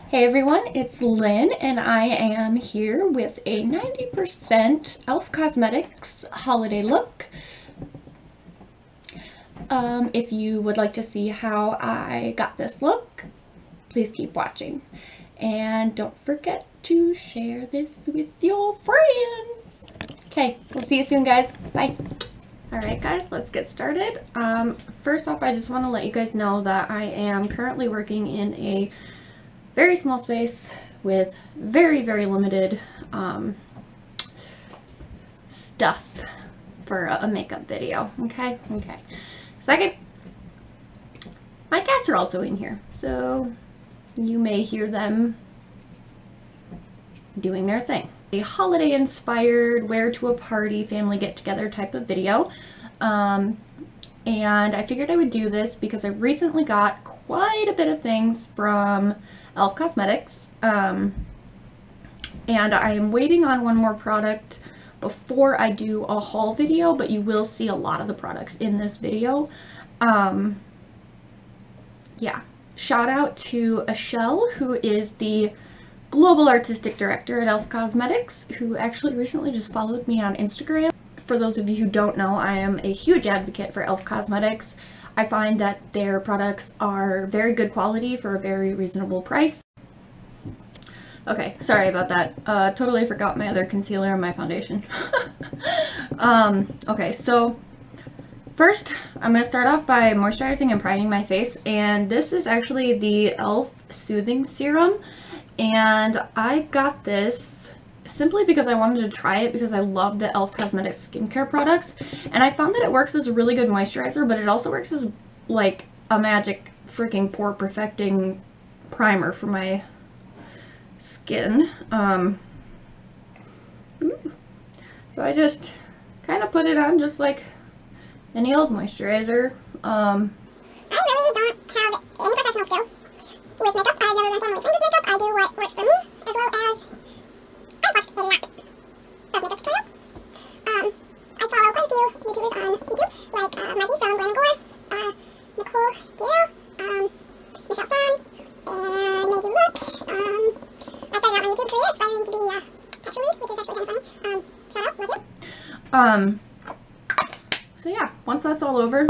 Hey everyone, it's Lynn and I am here with a 90% e.l.f. Cosmetics holiday look. If you would like to see how I got this look, please keep watching. And don't forget to share this with your friends. Okay, we'll see you soon guys. Bye. Alright guys, let's get started. First off, I just want to let you guys know that I am currently working in a very small space with very limited stuff for a makeup video. Okay. Second, my cats are also in here, so you may hear them doing their thing. A holiday inspired wear to a party family get together type of video, and I figured I would do this because I recently got quite a bit of things from e.l.f. Cosmetics, and I am waiting on one more product before I do a haul video, but you will see a lot of the products in this video. Yeah, shout out to e.l.f., who is the global artistic director at e.l.f. Cosmetics, who actually recently just followed me on Instagram. For those of you who don't know, I am a huge advocate for e.l.f. Cosmetics. I find that their products are very good quality for a very reasonable price. Okay, sorry about that. Totally forgot my other concealer and my foundation. Okay, so first I'm going to start off by moisturizing and priming my face, and this is actually the e.l.f. Soothing Serum, and I got this simply because I wanted to try it because I love the e.l.f. Cosmetics skincare products, and I found that it works as a really good moisturizer, but it also works as like a magic freaking pore perfecting primer for my skin. So I just kind of put it on just like any old moisturizer. I really don't have any professional skill with makeup. I've never been formally trained with makeup. I do what works for me, as well as I've watched a lot of makeup tutorials. I follow quite a few YouTubers on YouTube, like Maggie from Glam & Gore, Nicole Gale, Michelle Fan, and Maggie Look. I started out my YouTube career aspiring to be petulant, which is actually kind of funny. Shout out, love you. So yeah, once that's all over,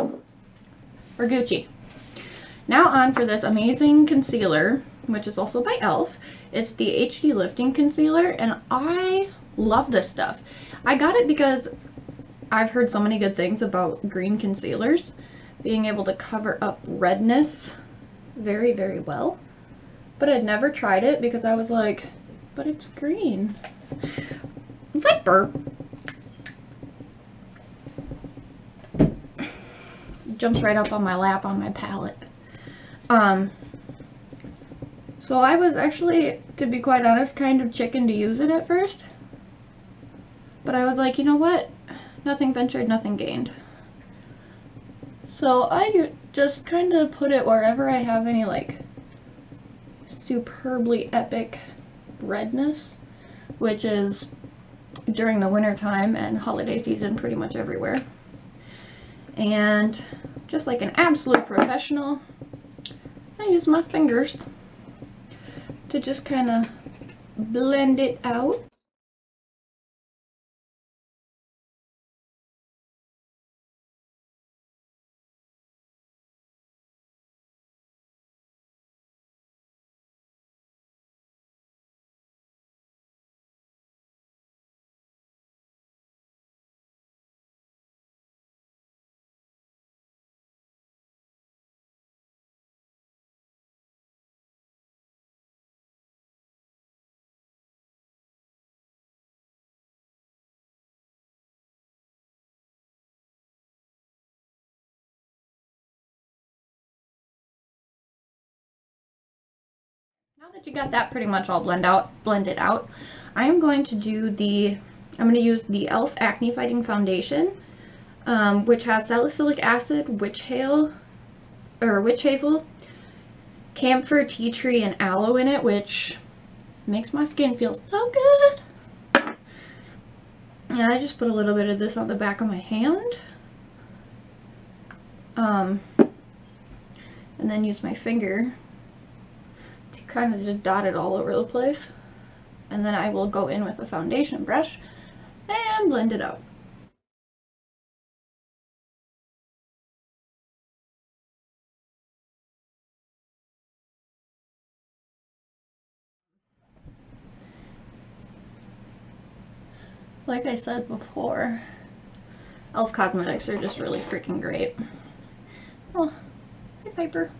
we're Gucci. Now on for this amazing concealer, which is also by e.l.f. It's the HD Lifting Concealer, and I love this stuff. I got it because I've heard so many good things about green concealers, being able to cover up redness very well. But I'd never tried it because I was like, but it's green. Viper! Jumps right up on my lap on my palette. So I was actually, to be quite honest, kind of chicken to use it at first. But I was like, you know what? Nothing ventured, nothing gained. So I just kind of put it wherever I have any like superbly epic redness, which is during the winter time and holiday season pretty much everywhere. And just like an absolute professional, I use my fingers to just kind of blend it out. Now that you got that pretty much all blended out, I am going to do I'm going to use the e.l.f. Acne Fighting Foundation, which has salicylic acid, witch hazel, camphor, tea tree, and aloe in it, which makes my skin feel so good. And I just put a little bit of this on the back of my hand. And then use my finger to kind of just dot it all over the place. And then I will go in with the foundation brush and blend it out. Like I said before, e.l.f. cosmetics are just really freaking great. Oh, hi Piper.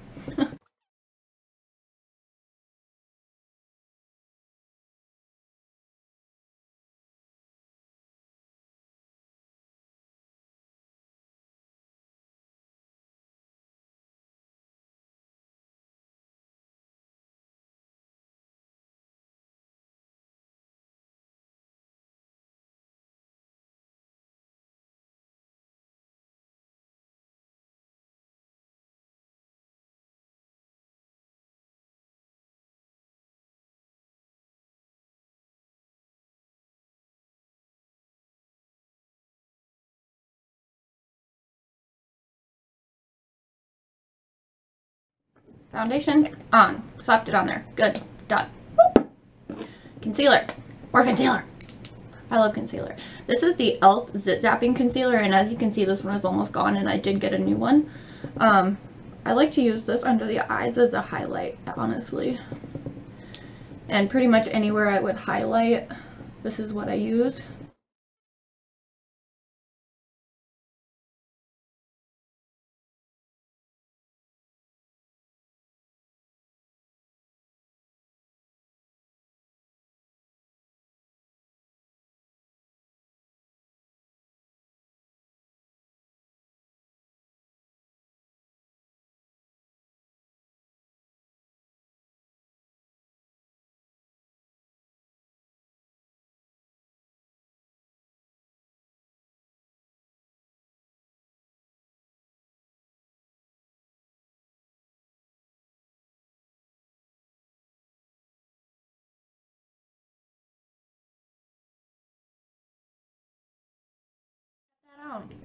Foundation on. Slapped it on there. Good. Done. Woo! Concealer. More concealer. I love concealer. This is the e.l.f. Zit Zapping Concealer, and as you can see, this one is almost gone, and I did get a new one. I like to use this under the eyes as a highlight, honestly. And pretty much anywhere I would highlight, this is what I use.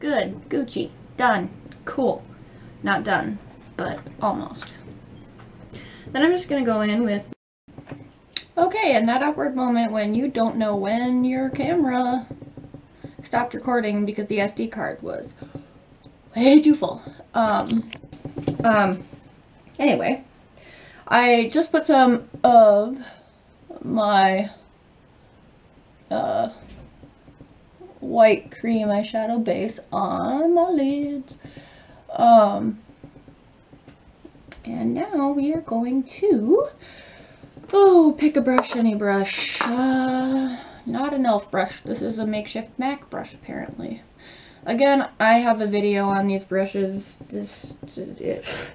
Good. Gucci. Done. Cool. Not done, but almost. Then I'm just going to go in with... Okay, and that awkward moment when you don't know when your camera stopped recording because the SD card was way too full. Anyway, I just put some of my white cream eyeshadow base on my lids. And now we are going to, pick a brush, any brush. Not an e.l.f. brush. This is a makeshift MAC brush, apparently. Again, I have a video on these brushes.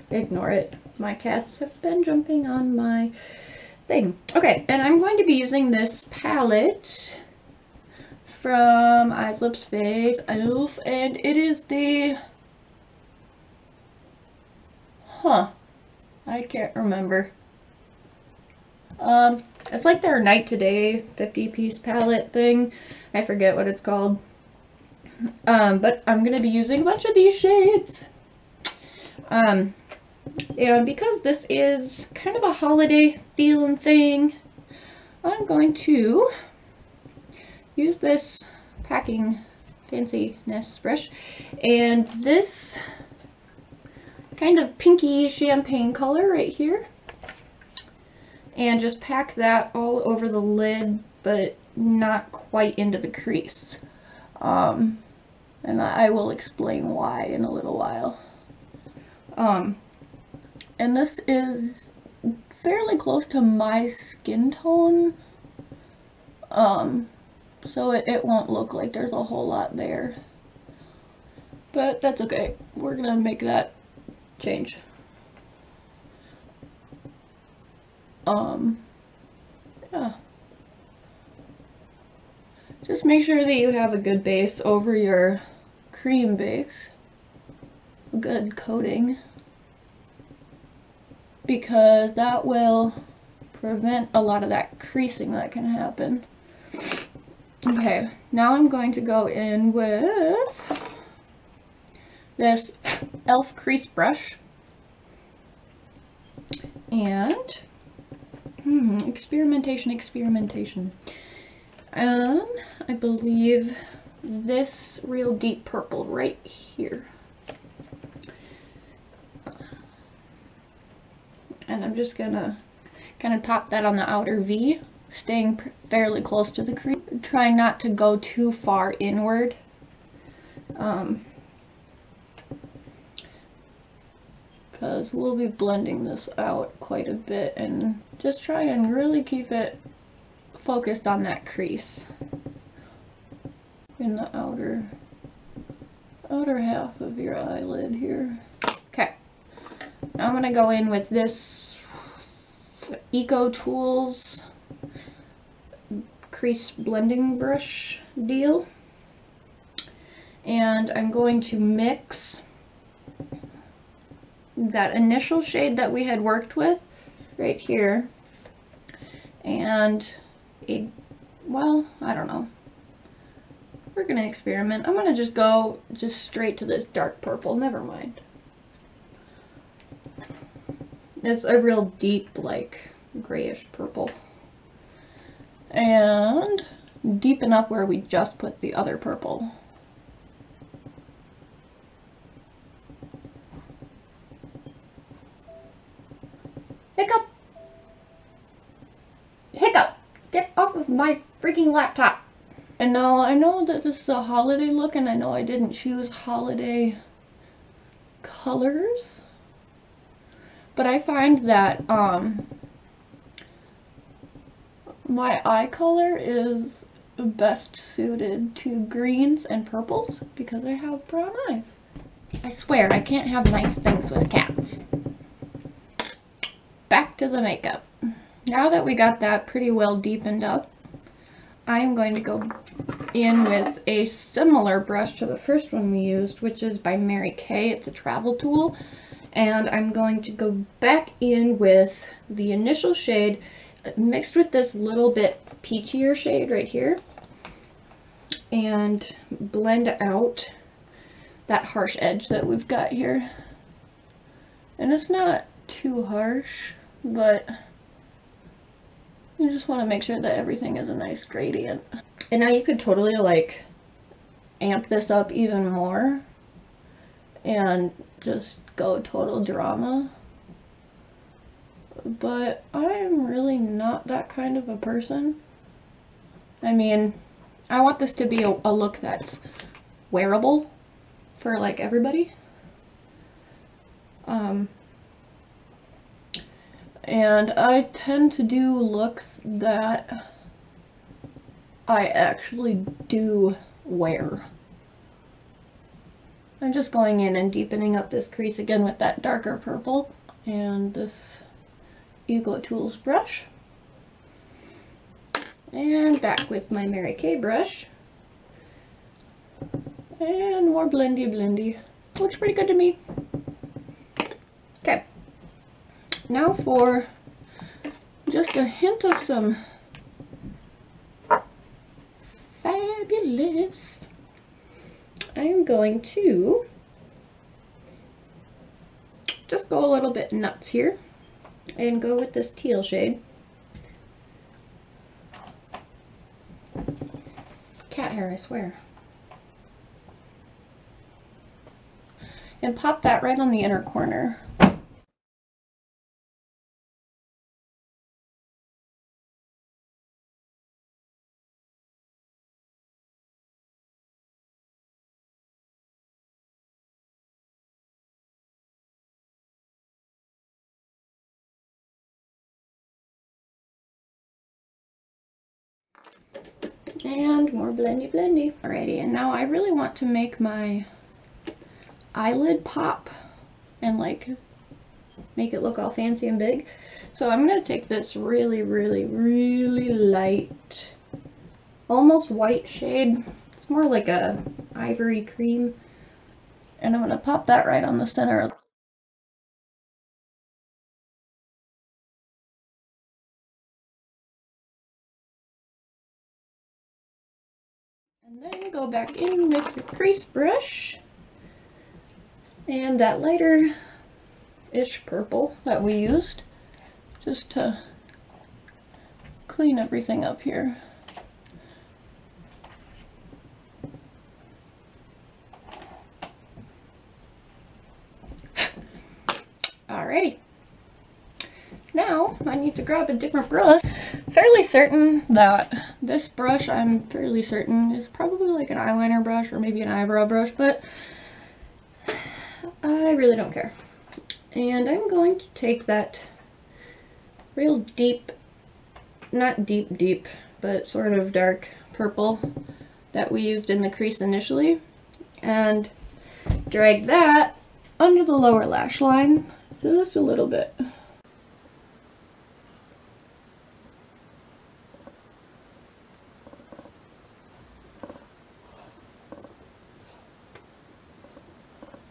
Ignore it. My cats have been jumping on my thing. Okay, and I'm going to be using this palette from Eyes, Lips, Face, e.l.f. and it is the... I can't remember. It's like their Night to Day 50-piece palette thing. I forget what it's called. But I'm going to be using a bunch of these shades. And because this is kind of a holiday feeling thing, I'm going to use this packing fanciness brush and this kind of pinky champagne color right here, and just pack that all over the lid, but not quite into the crease. And I will explain why in a little while. And this is fairly close to my skin tone, so it won't look like there's a whole lot there, but that's okay. We're gonna make that change. Yeah. Just make sure that you have a good base over your cream base, a good coating, because that will prevent a lot of that creasing that can happen. Okay, now I'm going to go in with this e.l.f. crease brush, and Experimentation. I believe this real deep purple right here. And I'm just gonna kind of pop that on the outer V, staying fairly close to the crease. Trying not to go too far inward. Because we'll be blending this out quite a bit, and just try and really keep it focused on that crease in the outer half of your eyelid here. Okay, now I'm going to go in with this Eco Tools crease blending brush deal, and I'm going to mix that initial shade that we had worked with right here and well, I don't know, we're gonna experiment. I'm gonna just go straight to this dark purple. Never mind, it's a real deep, like grayish purple, and deepen up where we just put the other purple. Hiccup! Get off of my freaking laptop! And now I know that this is a holiday look, and I know I didn't choose holiday colors, but I find that my eye color is best suited to greens and purples because I have brown eyes. I swear I can't have nice things with cats. Back to the makeup. Now that we got that pretty well deepened up, I'm going to go in with a similar brush to the first one we used, which is by Mary Kay. It's a travel tool. And I'm going to go back in with the initial shade mixed with this little bit peachier shade right here, and blend out that harsh edge that we've got here. And it's not too harsh, but you just want to make sure that everything is a nice gradient. And now you could totally like amp this up even more and just go total drama. But I'm really not that kind of a person. I mean, I want this to be a look that's wearable for like everybody. And I tend to do looks that I actually do wear. I'm just going in and deepening up this crease again with that darker purple and this Eco Tools brush. And back with my Mary Kay brush. And more blendy. Looks pretty good to me. Okay. Now for just a hint of some fabulous, I'm going to just go a little bit nuts here and go with this teal shade. Cat hair, I swear. And pop that right on the inner corner. And more blendy. Alrighty, and now I really want to make my eyelid pop and like make it look all fancy and big. So I'm going to take this really light, almost white shade. It's more like a ivory cream. And I'm going to pop that right on the center. And then go back in with the crease brush and that lighter-ish purple that we used, just to clean everything up here. Alrighty. Now I need to grab a different brush. Fairly certain that this brush, I'm fairly certain, is probably like an eyeliner brush or maybe an eyebrow brush, but I really don't care. And I'm going to take that real deep, not deep, but sort of dark purple that we used in the crease initially and drag that under the lower lash line just a little bit.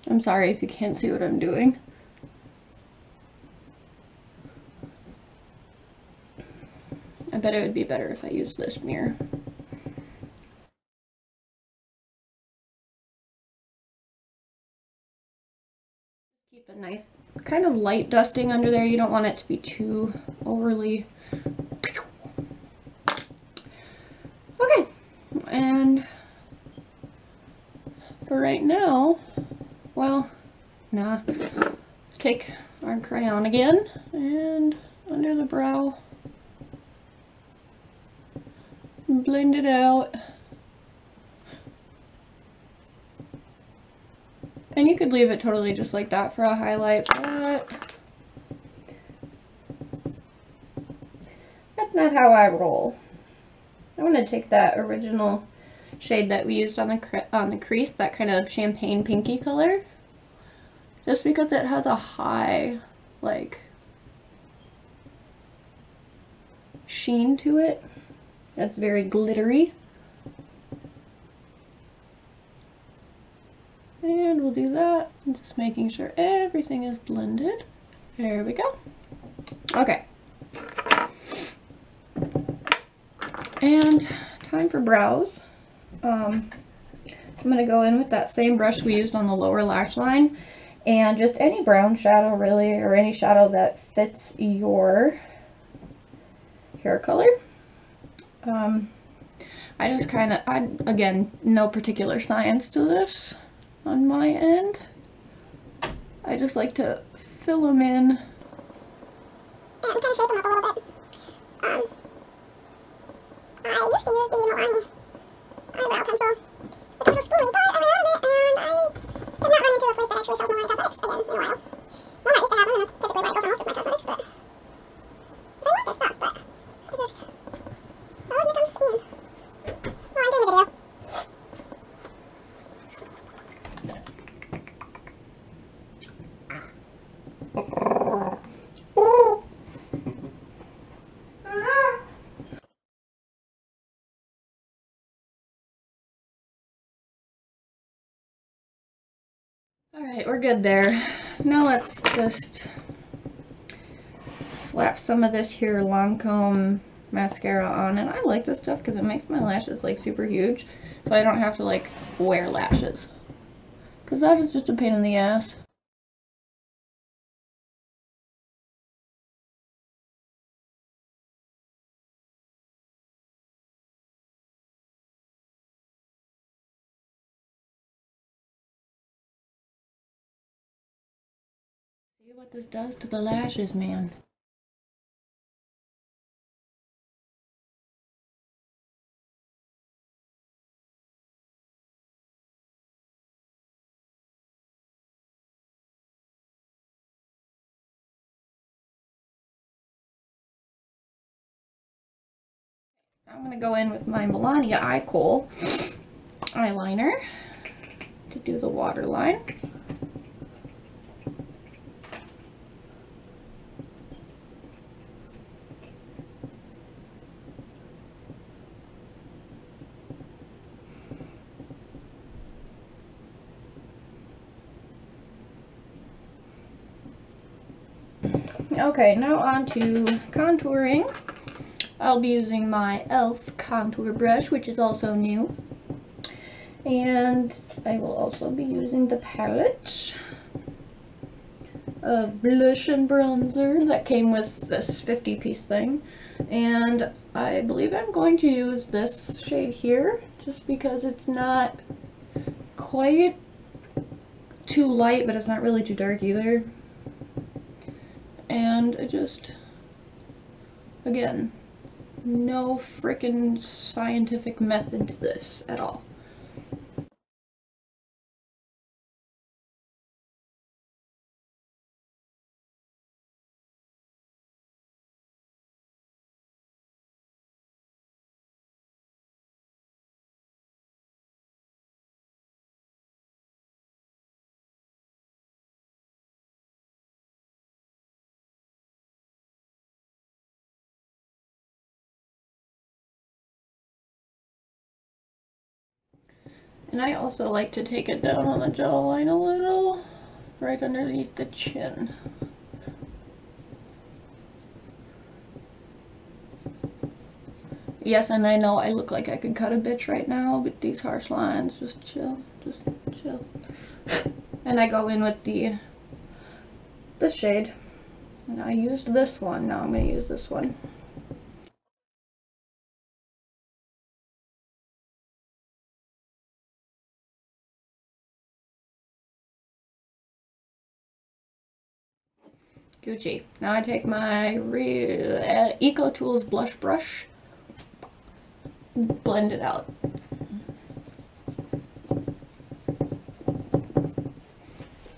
I'm sorry if you can't see what I'm doing. I bet it would be better if I used this mirror. Keep a nice kind of light dusting under there. You don't want it to be too overly. Okay, and for right now, well, nah, let's take our crayon again and under the brow, blend it out. And you could leave it totally just like that for a highlight, but that's not how I roll. I want to take that original shade that we used on the crease, that kind of champagne pinky color, just because it has a high, like, sheen to it. It's very glittery. And we'll do that, just making sure everything is blended. There we go. Okay. And time for brows. I'm going to go in with that same brush we used on the lower lash line, and just any brown shadow really, or any shadow that fits your hair color. I just kind of, again, no particular science to this on my end. I just like to fill them in. And kind of shape them up a little bit. I used to use the Milani eyebrow pencil. The pencil's spoolie, but I ran out of it, and I did not run into a place that actually sells Milani cosmetics again in a while. Walmart used to have them, and that's typically where I go for most of my cosmetics, but I love their stuff, but I just, oh, here comes Ian. Oh, I'm doing a video. Alright, we're good there. Now let's just slap some of this here Lancome mascara on. And I like this stuff because it makes my lashes like super huge, so I don't have to like wear lashes, because that is just a pain in the ass. See what this does to the lashes, man. I'm going to go in with my Milani Eye Kohl eyeliner to do the waterline. Okay, now on to contouring. I'll be using my e.l.f. contour brush, which is also new. And I will also be using the palette. of blush and bronzer that came with this 50-piece thing. And I believe I'm going to use this shade here just because it's not quite too light, but it's not really too dark either. And I just, again, no freaking scientific method to this at all. And I also like to take it down on the jawline a little, right underneath the chin. Yes, and I know I look like I could cut a bitch right now with these harsh lines. Just chill, just chill. And I go in with this shade. And I used this one, now I'm going to use this one. Gucci. Now I take my Eco Tools blush brush, blend it out.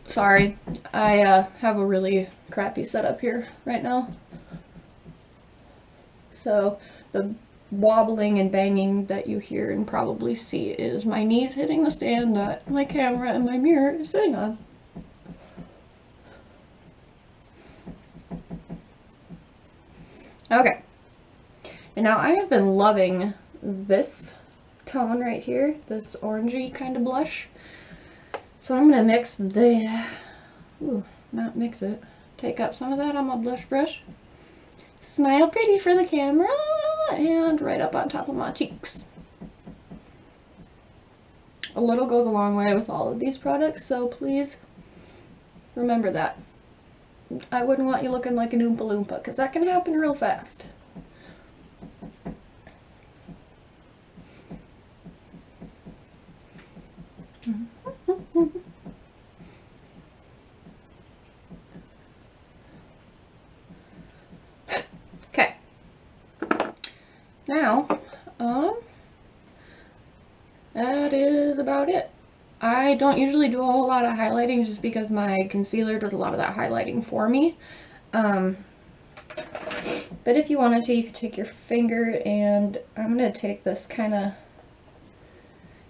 Sorry, I have a really crappy setup here right now. So the wobbling and banging that you hear and probably see is my knees hitting the stand that my camera and my mirror is sitting on. Okay, and now I have been loving this tone right here, this orangey kind of blush. So I'm going to mix not mix it, take up some of that on my blush brush. Smile pretty for the camera, and right up on top of my cheeks. A little goes a long way with all of these products, so please remember that. I wouldn't want you looking like an Oompa Loompa, because that can happen real fast. Okay. Now, that is about it. I don't usually do a whole lot of highlighting just because my concealer does a lot of that highlighting for me. But if you wanted to, you could take your finger, and I'm going to take this kind of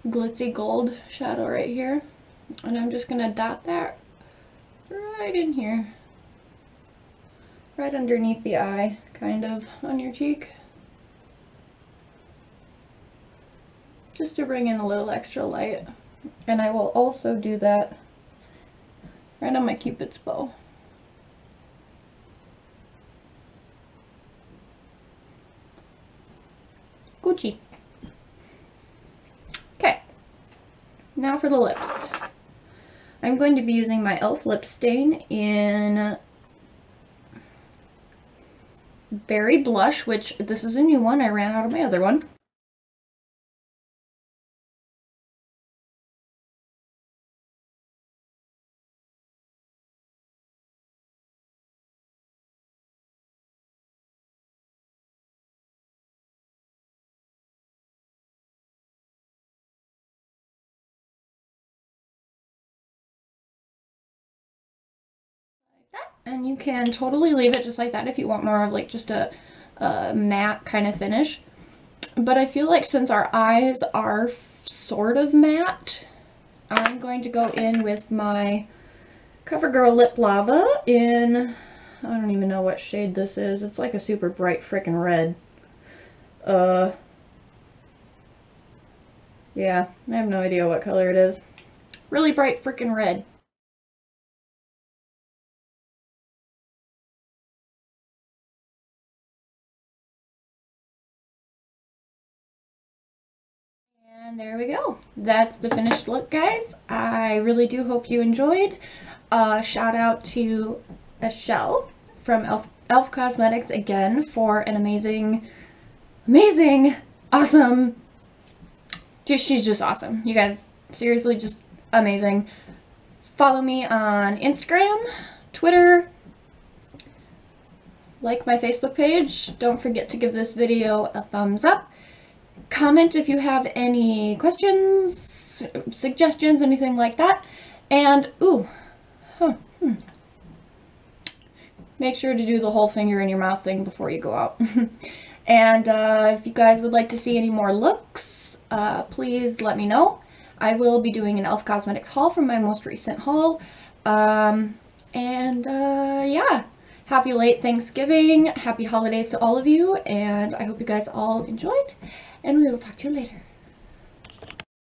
glitzy gold shadow right here, and I'm just going to dot that right in here. Right underneath the eye, kind of, on your cheek. Just to bring in a little extra light. And I will also do that right on my Cupid's bow. Gucci. Okay, now for the lips. I'm going to be using my e.l.f. lip stain in Berry Blush, which this is a new one. I ran out of my other one. And you can totally leave it just like that if you want more of like just a matte kind of finish. But I feel like since our eyes are sort of matte, I'm going to go in with my CoverGirl Lip Lava in, I don't even know what shade this is. It's like a super bright frickin' red. Yeah, I have no idea what color it is. Really bright frickin' red. And there we go. That's the finished look, guys. I really do hope you enjoyed. shout out to e.l.f. from e.l.f. Cosmetics again for an amazing, awesome, she's just awesome. You guys, seriously, just amazing. Follow me on Instagram, Twitter, like my Facebook page. Don't forget to give this video a thumbs up. Comment if you have any questions, suggestions, anything like that. And, make sure to do the whole finger in your mouth thing before you go out. And if you guys would like to see any more looks, please let me know. I will be doing an e.l.f. Cosmetics haul from my most recent haul. Yeah. Happy late Thanksgiving. Happy holidays to all of you. And I hope you guys all enjoyed. And we will talk to you later.